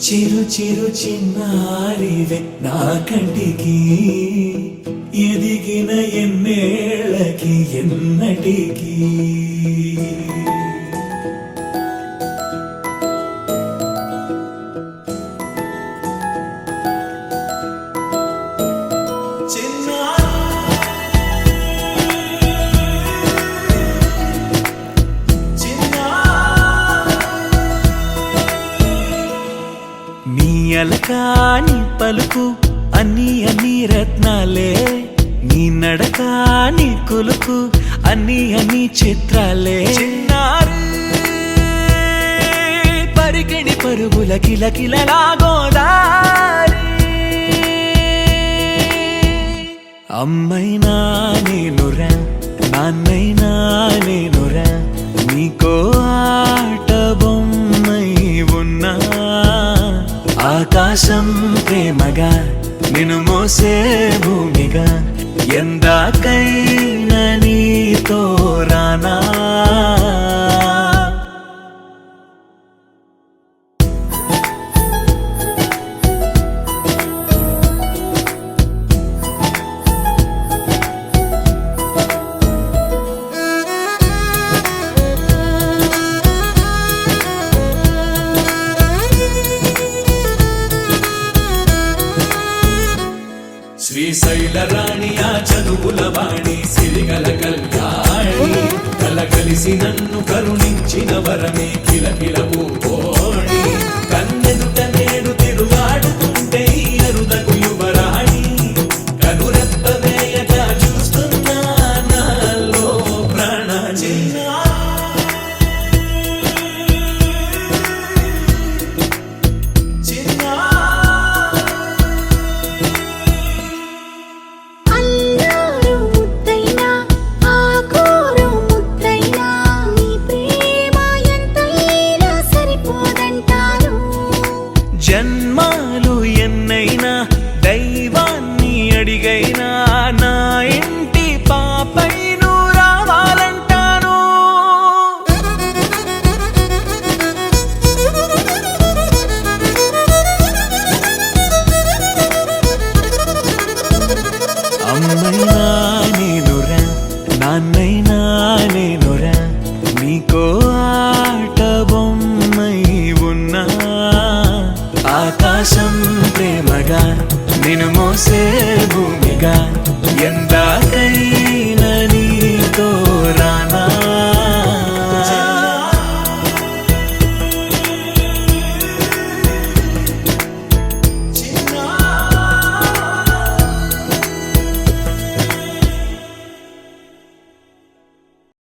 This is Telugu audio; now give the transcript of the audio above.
చిరు చిరు చిన్నారివే నా కంటికి ఎదిగిన ఎన్నేళ్ళకి ఎన్నటికి అలకాని పలుకు అన్ని అన్ని రత్నాలే నీ నడక నీ కులుకు అన్ని అన్ని చిత్రాలే చిన్నారు పరికిణి పరుగుల కిలకిలలా గోదారి అమ్మైనా నేనురా నాన్నైనా నేనురా నీకో ఆట బొమ్మై ఉన్నా ఆకాశం ప్రేమగా నిన్ను మోసే భూమిగా ఎందాకైనా నీతో రానా శ్రీశైల రాణి ఆ చదువుల వాణి సిరిగల కళ్యాణి కలగలిసి నన్ను కరుణించిన వరమే కిలకిల పూకోణి కన్నెదుట నేడు తిరుగాడుతుంటే అరుదకు యువరాణి కనురెప్ప వేయక చూస్తున్నా నాలో ప్రాణ జన్మాలు ఎన్నైనా దైవాన్ని అడిగైనా నా ఇంటి పాపై నువ్వు రావాలంటాను అమ్మైనా నేనురా నాన్నైనా నేనురా నీకో ఆట బొమ్మై ఉన్నా ఆకాశం ప్రేమగా నిన్ను మోసే భూమిగా ఎందాకైనా నీతో రానా